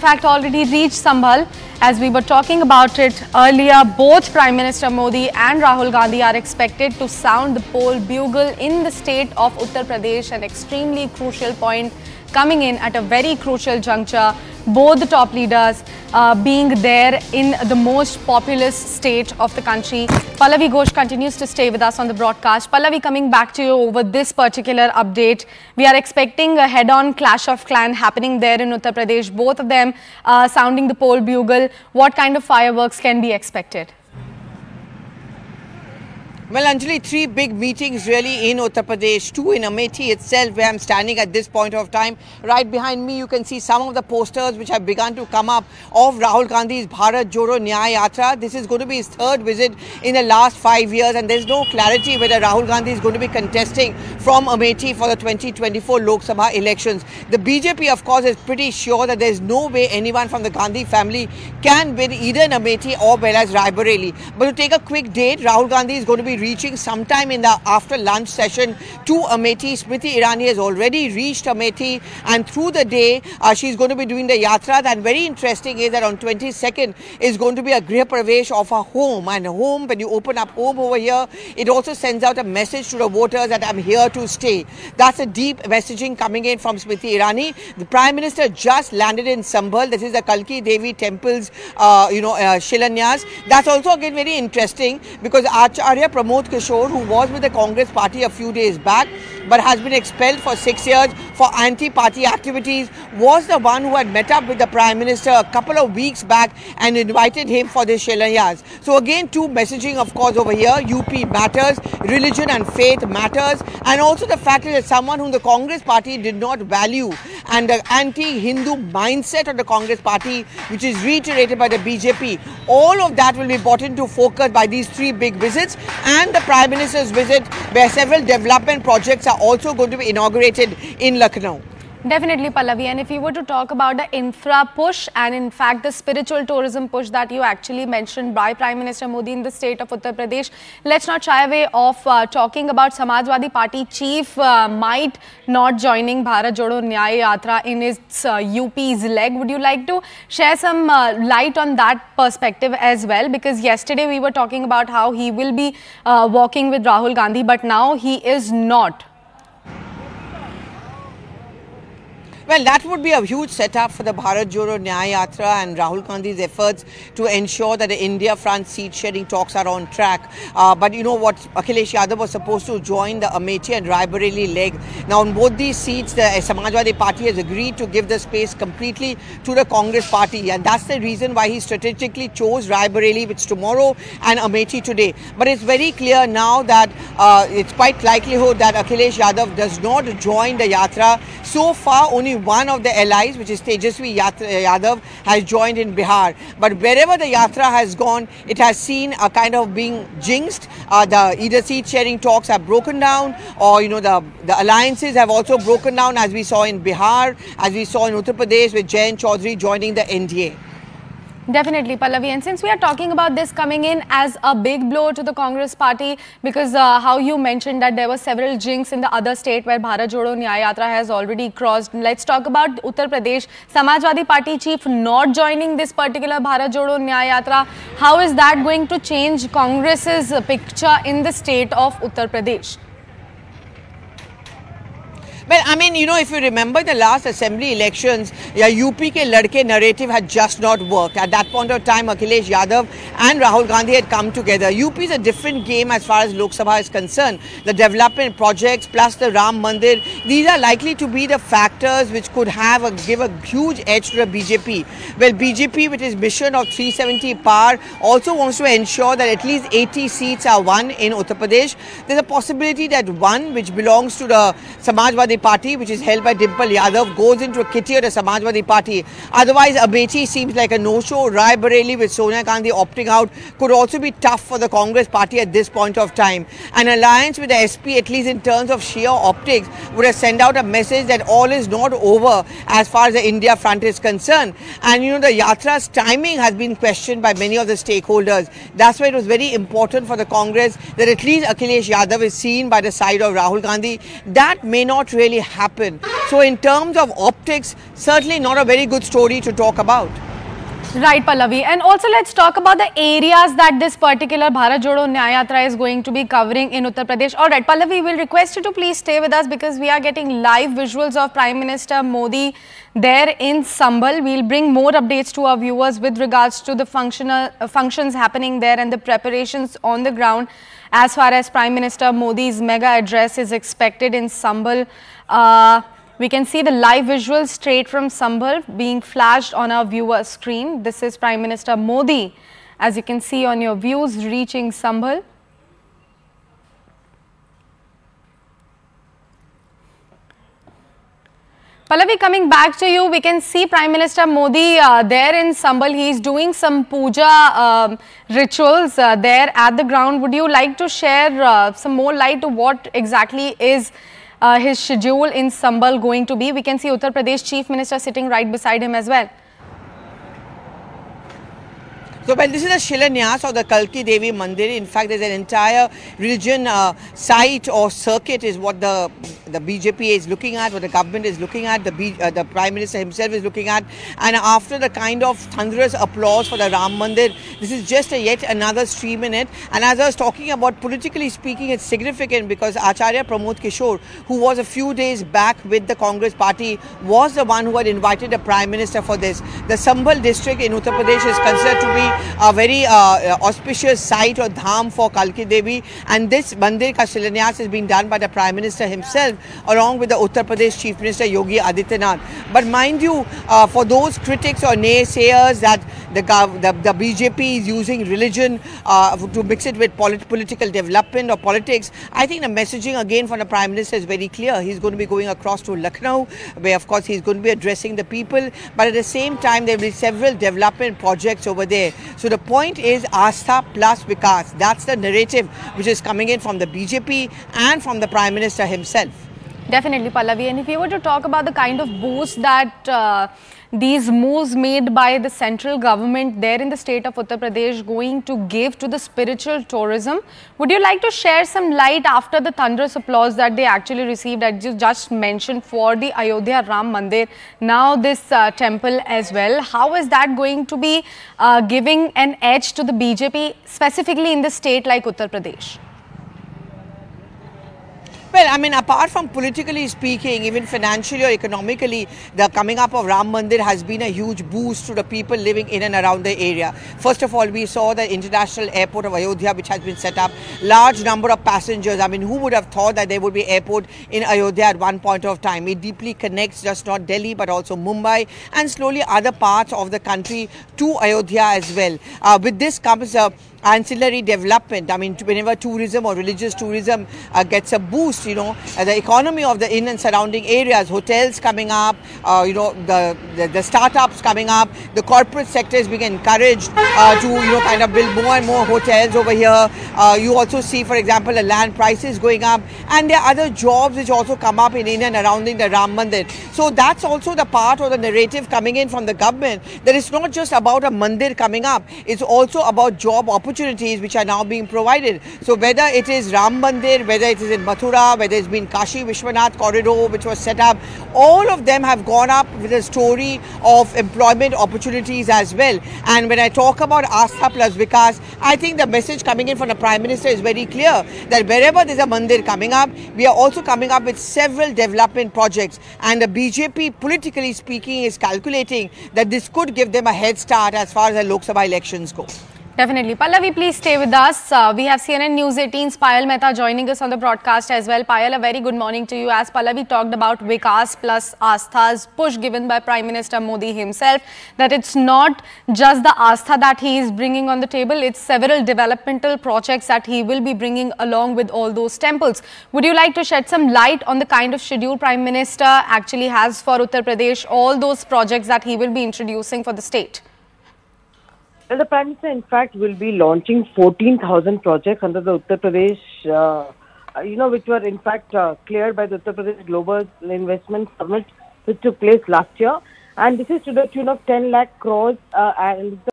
fact already reached Sambhal. As we were talking about it earlier, both Prime Minister Modi and Rahul Gandhi are expected to sound the poll bugle in the state of Uttar Pradesh, an extremely crucial point coming in at a very crucial juncture. Both the top leaders being there in the most populous state of the country. Pallavi Ghosh continues to stay with us on the broadcast. Pallavi, coming back to you over this particular update, we are expecting a head-on clash of clans happening there in Uttar Pradesh. Both of them sounding the poll bugle. What kind of fireworks can be expected? Well, Anjali, three big meetings really in Uttar Pradesh, two in Amethi itself, where I'm standing at this point of time. Right behind me, you can see some of the posters which have begun to come up of Rahul Gandhi's Bharat Jodo Nyaya Yatra. This is going to be his third visit in the last 5 years, and there's no clarity whether Rahul Gandhi is going to be contesting from Amethi for the 2024 Lok Sabha elections. The BJP, of course, is pretty sure that there's no way anyone from the Gandhi family can win either in Amethi or whereas Raebareli. But to take a quick date, Rahul Gandhi is going to be reaching sometime in the after lunch session to Amethi. Smriti Irani has already reached Amethi, and through the day she's going to be doing the yatra. And very interesting is that on 22nd is going to be a Griha Pravesh of her home, and home, when you open up home over here, it also sends out a message to the voters that I'm here to stay. That's a deep messaging coming in from Smriti Irani. The Prime Minister just landed in Sambhal. This is the Kalki Devi temple's Shilanyas. That's also again very interesting because Acharya Lord Krishna, who was with the Congress party a few days back but has been expelled for 6 years for anti-party activities, was the one who had met up with the Prime Minister a couple of weeks back and invited him for this Shilanyas. So again, two messaging of course over here. UP matters, religion and faith matters, and also the fact that someone whom the Congress party did not value, and the anti-Hindu mindset of the Congress party, which is reiterated by the BJP, all of that will be brought into focus by these three big visits and the Prime Minister's visit, where several development projects are also going to be inaugurated in Lucknow. Definitely, Pallavi. And if you were to talk about the infra push and in fact the spiritual tourism push that you actually mentioned by Prime Minister Modi in the state of Uttar Pradesh, let's not shy away of talking about Samajwadi Party chief might not joining Bharat Jodo Nyaya Yatra in its UP's leg. Would you like to share some light on that perspective as well? Because yesterday we were talking about how he will be walking with Rahul Gandhi, but now he is not. Well, that would be a huge setup for the Bharat Jodo Nyaya Yatra and Rahul Gandhi's efforts to ensure that the India front seat sharing talks are on track. But you know what, Akhilesh Yadav was supposed to join the Amethi and Raebareli leg. Now on both these seats, the Samajwadi Party has agreed to give the space completely to the Congress party, and that's the reason why he strategically chose Raebareli, which tomorrow, and Amethi today. But it's very clear now that it's quite likelihood that Akhilesh Yadav does not join the Yatra. So far, only one of the allies, which is Tejasvi Yadav, has joined in Bihar. But wherever the Yatra has gone, it has seen a kind of being jinxed. Either seat sharing talks have broken down, or you know the alliances have also broken down, as we saw in Bihar, as we saw in Uttar Pradesh with Jayant Chaudhary joining the NDA. Definitely, Pallavi. And since we are talking about this coming in as a big blow to the Congress party, because how you mentioned that there were several jinx in the other state where Bharat Jodo Nyaya Yatra has already crossed. Let's talk about Uttar Pradesh. Samajwadi Party chief not joining this particular Bharat Jodo Nyaya Yatra. How is that going to change Congress's picture in the state of Uttar Pradesh? Well, I mean, you know, if you remember the last assembly elections, UP ke ladke narrative had just not worked. At that point of time, Akhilesh Yadav and Rahul Gandhi had come together. UP is a different game as far as Lok Sabha is concerned. The development projects plus the Ram Mandir, these are likely to be the factors which could give a huge edge to the BJP. Well, BJP with its mission of 370 power also wants to ensure that at least 80 seats are won in Uttar Pradesh. There's a possibility that one which belongs to the Samajwadi Party, which is held by Dimple Yadav, goes into a kitty of the Samajwadi Party. Otherwise, Amethi seems like a no-show. Raebareli with Sonia Gandhi opting out could also be tough for the Congress party at this point of time. An alliance with the SP, at least in terms of sheer optics, would have sent out a message that all is not over as far as the India front is concerned. And you know, the Yatra's timing has been questioned by many of the stakeholders. That's why it was very important for the Congress that at least Akhilesh Yadav is seen by the side of Rahul Gandhi. That may not really really happen. So in terms of optics, certainly not a very good story to talk about. Right, Pallavi. And also let's talk about the areas that this particular Bharat Jodo Nyaya Yatra is going to be covering in Uttar Pradesh. All right, Pallavi, we'll request you to please stay with us because we are getting live visuals of Prime Minister Modi there in Sambhal. We'll bring more updates to our viewers with regards to the functions happening there and the preparations on the ground as far as Prime Minister Modi's mega address is expected in Sambhal. We can see the live visuals straight from Sambhal being flashed on our viewer screen. This is Prime Minister Modi, as you can see on your views, reaching Sambhal. Pallavi, coming back to you, we can see Prime Minister Modi there in Sambhal. He is doing some puja rituals there at the ground. Would you like to share some more light to what exactly is his schedule in Sambhal going to be? We can see Uttar Pradesh Chief Minister sitting right beside him as well. So, well, this is a Shilanyas of the Kalki Devi Mandir. In fact, there's an entire religion site or circuit is what the BJP is looking at, what the government is looking at, the Prime Minister himself is looking at. And after the kind of thunderous applause for the Ram Mandir, this is just yet another stream in it. And as I was talking about, politically speaking, it's significant because Acharya Pramod Kishore, who was a few days back with the Congress party, was the one who had invited the Prime Minister for this. The Sambhal district in Uttar Pradesh is considered to be a very auspicious site or dham for Kalki Devi, and this Mandir ka Shilanyas is being done by the Prime Minister himself along with the Uttar Pradesh Chief Minister Yogi Adityanath. But mind you, for those critics or naysayers that the BJP is using religion to mix it with political development or politics, I think the messaging again from the Prime Minister is very clear. He's going to be going across to Lucknow, where of course he's going to be addressing the people, but at the same time there will be several development projects over there. So the point is Astha plus Vikas. That's the narrative which is coming in from the BJP and from the Prime Minister himself. Definitely, Pallavi. And if you were to talk about the kind of boost that these moves made by the central government there in the state of Uttar Pradesh going to give to the spiritual tourism, would you like to share some light after the thunderous applause that they actually received, as you just mentioned, for the Ayodhya Ram Mandir, now this temple as well? How is that going to be giving an edge to the BJP, specifically in the state like Uttar Pradesh? Well, I mean, apart from politically speaking, even financially or economically, the coming up of Ram Mandir has been a huge boost to the people living in and around the area. First of all, we saw the international airport of Ayodhya, which has been set up. Large number of passengers. I mean, who would have thought that there would be airport in Ayodhya at one point of time? It deeply connects just not Delhi, but also Mumbai and slowly other parts of the country to Ayodhya as well. With this comes ancillary development. I mean, whenever tourism or religious tourism gets a boost, you know, the economy of the in and surrounding areas, hotels coming up, you know, the startups coming up, the corporate sector is being encouraged to, you know, kind of build more and more hotels over here. You also see, for example, the land prices going up, and there are other jobs which also come up in and surrounding the Ram Mandir. So that's also the part or the narrative coming in from the government, that it's not just about a mandir coming up, it's also about job opportunities which are now being provided. So whether it is Ram Mandir, whether it is in Mathura, whether it's been Kashi Vishwanath corridor which was set up, all of them have gone up with a story of employment opportunities as well. And when I talk about Astha plus Vikas, I think the message coming in from the Prime Minister is very clear, that wherever there's a mandir coming up, we are also coming up with several development projects, and the BJP, politically speaking, is calculating that this could give them a head start as far as the Lok Sabha elections go. Definitely. Pallavi, please stay with us. We have CNN News 18's Payal Mehta joining us on the broadcast as well. Payal, a very good morning to you. As Pallavi talked about Vikas plus Astha's push given by Prime Minister Modi himself, that it's not just the Astha that he is bringing on the table, it's several developmental projects that he will be bringing along with all those temples. Would you like to shed some light on the kind of schedule Prime Minister actually has for Uttar Pradesh, all those projects that he will be introducing for the state? Well, the Prime Minister, in fact, will be launching 14,000 projects under the Uttar Pradesh, which were in fact cleared by the Uttar Pradesh Global Investment Summit, which took place last year. And this is to the tune of 10 lakh crores, and